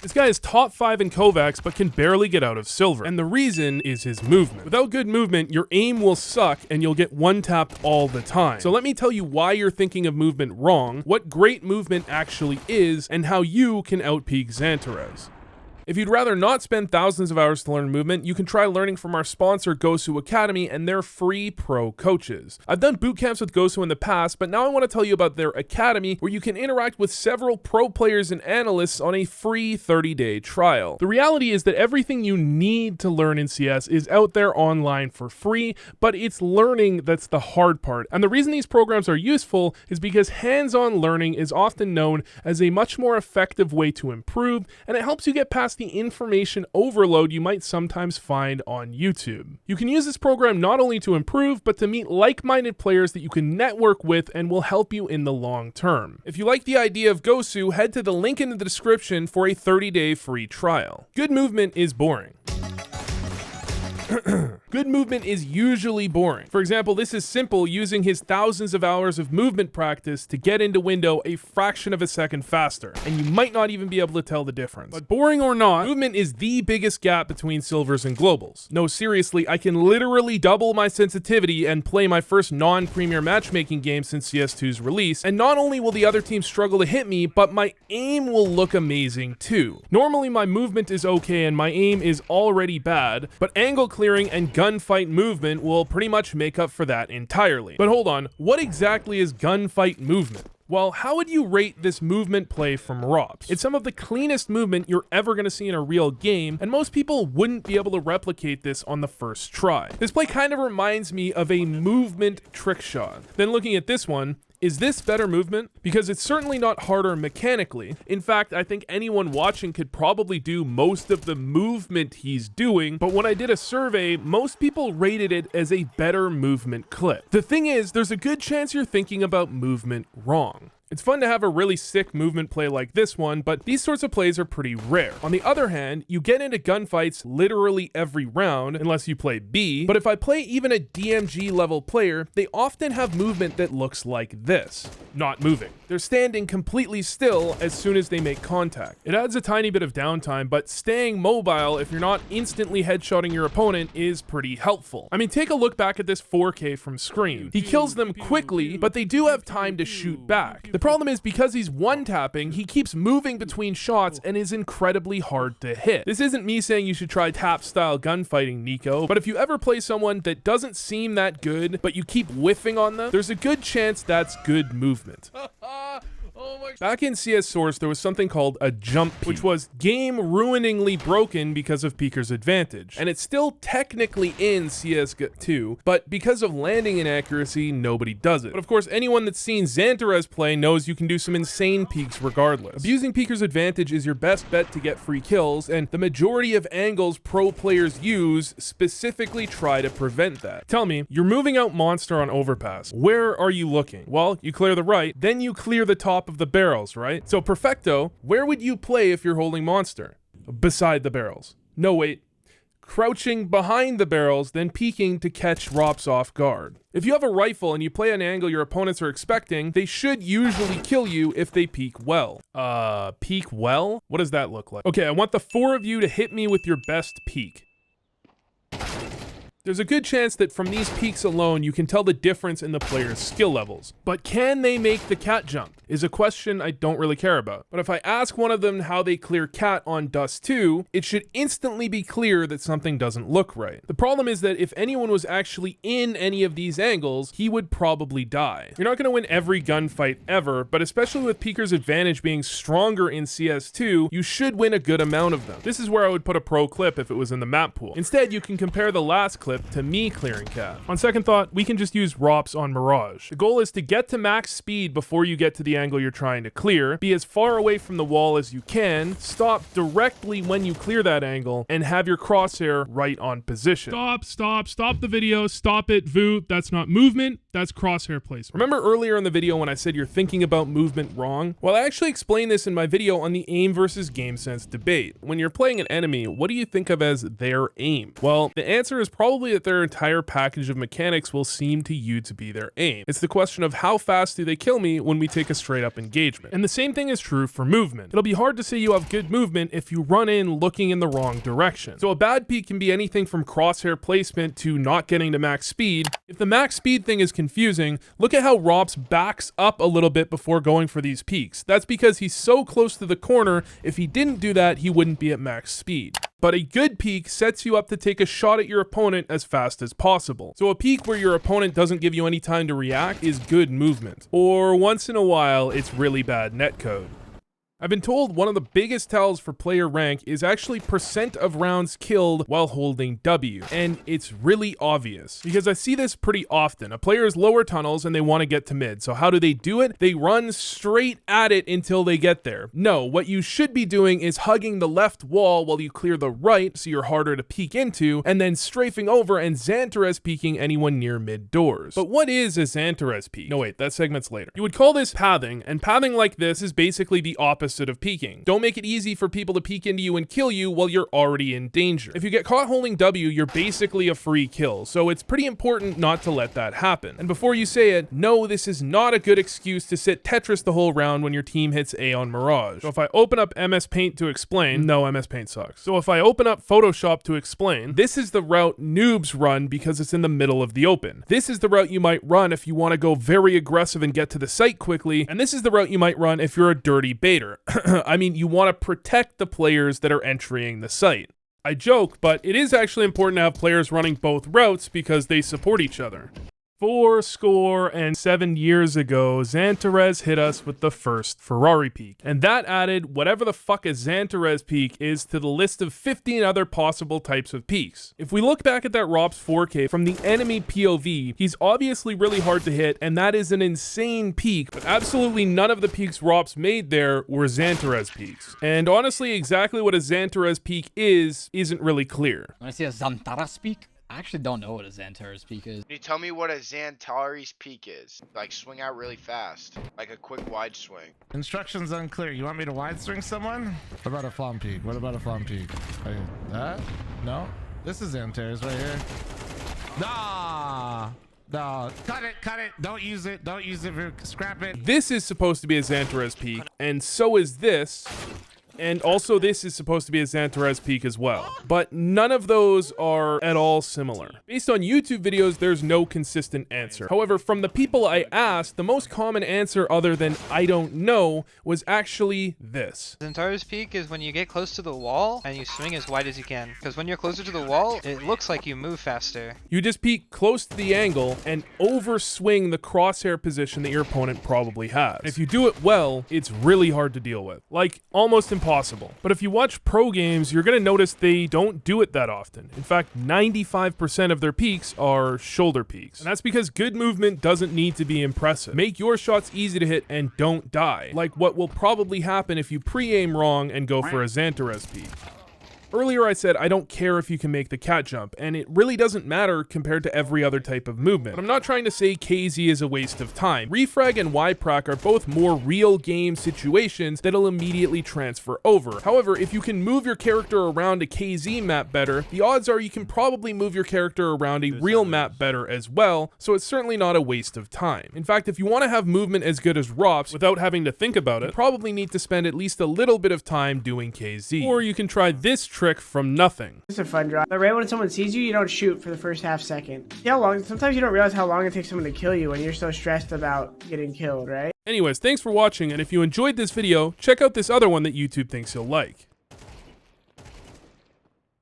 This guy is top 5 in Kovacs, but can barely get out of silver. And the reason is his movement. Without good movement, your aim will suck and you'll get one-tapped all the time. So let me tell you why you're thinking of movement wrong, what great movement actually is, and how you can outpeak Xantares. If you'd rather not spend thousands of hours to learn movement, you can try learning from our sponsor Gosu Academy and their free pro coaches. I've done boot camps with Gosu in the past, but now I want to tell you about their academy where you can interact with several pro players and analysts on a free 30-day trial. The reality is that everything you need to learn in CS is out there online for free, but it's learning that's the hard part. And the reason these programs are useful is because hands-on learning is often known as a much more effective way to improve, and it helps you get past the information overload you might sometimes find on YouTube. You can use this program not only to improve, but to meet like-minded players that you can network with and will help you in the long term. If you like the idea of Gosu, head to the link in the description for a 30-day free trial. Good movement is boring. Good movement is usually boring. For example, this is simple using his thousands of hours of movement practice to get into window a fraction of a second faster, and you might not even be able to tell the difference. But boring or not, movement is the biggest gap between silvers and globals. No, seriously, I can literally double my sensitivity and play my first non-premier matchmaking game since CS2's release, and not only will the other team struggle to hit me, but my aim will look amazing too. Normally my movement is okay and my aim is already bad, but angle clearing and gunfight movement will pretty much make up for that entirely. But hold on, what exactly is gunfight movement? Well, how would you rate this movement play from Ropz? It's some of the cleanest movement you're ever going to see in a real game, and most people wouldn't be able to replicate this on the first try. This play kind of reminds me of a movement trick shot. Then looking at this one, is this better movement? Because it's certainly not harder mechanically. In fact, I think anyone watching could probably do most of the movement he's doing, but when I did a survey, most people rated it as a better movement clip. The thing is, there's a good chance you're thinking about movement wrong. It's fun to have a really sick movement play like this one, but these sorts of plays are pretty rare. On the other hand, you get into gunfights literally every round, unless you play B, but if I play even a DMG level player, they often have movement that looks like this. Not moving. They're standing completely still as soon as they make contact. It adds a tiny bit of downtime, but staying mobile if you're not instantly headshotting your opponent is pretty helpful. I mean, take a look back at this 4K from screen. He kills them quickly, but they do have time to shoot back. The problem is because he's one-tapping, he keeps moving between shots and is incredibly hard to hit. This isn't me saying you should try tap-style gunfighting, Nico, but if you ever play someone that doesn't seem that good, but you keep whiffing on them, there's a good chance that's good movement. Back in CS Source, there was something called a jump peek, which was game-ruiningly broken because of Peeker's advantage. And it's still technically in CS2, but because of landing inaccuracy, nobody does it. But of course, anyone that's seen Xantares play knows you can do some insane peeks regardless. Abusing Peeker's advantage is your best bet to get free kills, and the majority of angles pro players use specifically try to prevent that. Tell me, you're moving out monster on overpass. Where are you looking? Well, you clear the right, then you clear the top of the barrels, right? So perfecto, where would you play if you're holding monster? Beside the barrels. No, wait. Crouching behind the barrels, then peeking to catch Ropz off guard. If you have a rifle and you play an angle your opponents are expecting, they should usually kill you if they peek well. Peek well? What does that look like? Okay, I want the 4 of you to hit me with your best peek. There's a good chance that from these peaks alone, you can tell the difference in the player's skill levels. But can they make the cat jump? Is a question I don't really care about. But if I ask one of them how they clear cat on Dust 2, it should instantly be clear that something doesn't look right. The problem is that if anyone was actually in any of these angles, he would probably die. You're not going to win every gunfight ever, but especially with Peeker's advantage being stronger in CS2, you should win a good amount of them. This is where I would put a pro clip if it was in the map pool. Instead, you can compare the last clip to me clearing cat. On second thought, we can just use Ropz on Mirage. The goal is to get to max speed before you get to the angle you're trying to clear, be as far away from the wall as you can, stop directly when you clear that angle, and have your crosshair right on position. Stop the video, stop it, Vu, that's not movement, that's crosshair placement. Remember earlier in the video when I said you're thinking about movement wrong? Well, I actually explained this in my video on the aim versus game sense debate. When you're playing an enemy, what do you think of as their aim? Well, the answer is probably likely that their entire package of mechanics will seem to you to be their aim. It's the question of how fast do they kill me when we take a straight up engagement. And the same thing is true for movement. It'll be hard to say you have good movement if you run in looking in the wrong direction. So a bad peek can be anything from crosshair placement to not getting to max speed. If the max speed thing is confusing, look at how Ropz backs up a little bit before going for these peeks. That's because he's so close to the corner, if he didn't do that, he wouldn't be at max speed. But a good peek sets you up to take a shot at your opponent as fast as possible. So a peek where your opponent doesn't give you any time to react is good movement. Or once in a while, it's really bad netcode. I've been told one of the biggest tells for player rank is actually % of rounds killed while holding W, and it's really obvious because I see this pretty often. A player is lower tunnels and they want to get to mid, so how do they do it? They run straight at it until they get there. No, what you should be doing is hugging the left wall while you clear the right so you're harder to peek into, and then strafing over and Xantares peeking anyone near mid doors. But what is a Xantares peek? No wait, that segment's later. You would call this pathing, and pathing like this is basically the opposite of peeking. Don't make it easy for people to peek into you and kill you while you're already in danger. If you get caught holding W, you're basically a free kill, so it's pretty important not to let that happen. And before you say it, no, this is not a good excuse to sit Tetris the whole round when your team hits A on Mirage. So if I open up MS Paint to explain, no, MS Paint sucks. So if I open up Photoshop to explain, this is the route noobs run because it's in the middle of the open. This is the route you might run if you want to go very aggressive and get to the site quickly, and this is the route you might run if you're a dirty baiter. I mean, you want to protect the players that are entering the site. I joke, but it is actually important to have players running both routes because they support each other. 47 years ago, Xantares hit us with the first Ferrari peek, and that added whatever the fuck a Xantares peek is to the list of 15 other possible types of peeks. If we look back at that Ropz 4K from the enemy POV, he's obviously really hard to hit, and that is an insane peek, but absolutely none of the peeks Ropz made there were Xantares peeks. And honestly, exactly what a Xantares peek isn't really clear. When I see a Xantares Peek, I actually don't know what a Xantares Peek is. Can you tell me what a Xantares Peek is? Like swing out really fast, like a quick wide swing. Instructions unclear. You want me to wide swing someone? What about a flam peek? What about a flam peek? That? No? This is Xantares right here. Nah! No, cut it, don't use it, scrap it. This is supposed to be a Xantares peek, and so is this. And also this is supposed to be a Xantares peek as well. But none of those are at all similar. Based on YouTube videos, there's no consistent answer. However, from the people I asked, the most common answer other than I don't know was actually this. Xantares Peek is when you get close to the wall and you swing as wide as you can. Because when you're closer to the wall, it looks like you move faster. You just peek close to the angle and overswing the crosshair position that your opponent probably has. If you do it well, it's really hard to deal with. Like, almost impossible. But if you watch pro games, you're going to notice they don't do it that often. In fact, 95% of their peeks are shoulder peeks. And that's because good movement doesn't need to be impressive. Make your shots easy to hit and don't die. Like what will probably happen if you pre-aim wrong and go for a Xantares peek. Earlier I said I don't care if you can make the cat jump, and it really doesn't matter compared to every other type of movement. But I'm not trying to say KZ is a waste of time. Refrag and yprac are both more real game situations that'll immediately transfer over. However, if you can move your character around a KZ map better, the odds are you can probably move your character around a real map better as well, so it's certainly not a waste of time. In fact, if you want to have movement as good as Ropz without having to think about it, you probably need to spend at least a little bit of time doing KZ. Or you can try this trick from nothing. It's a fun draw. But right when someone sees you, you don't shoot for the first half second. See how long? Sometimes you don't realize how long it takes someone to kill you when you're so stressed about getting killed, right? Anyways, thanks for watching, and if you enjoyed this video, check out this other one that YouTube thinks you'll like.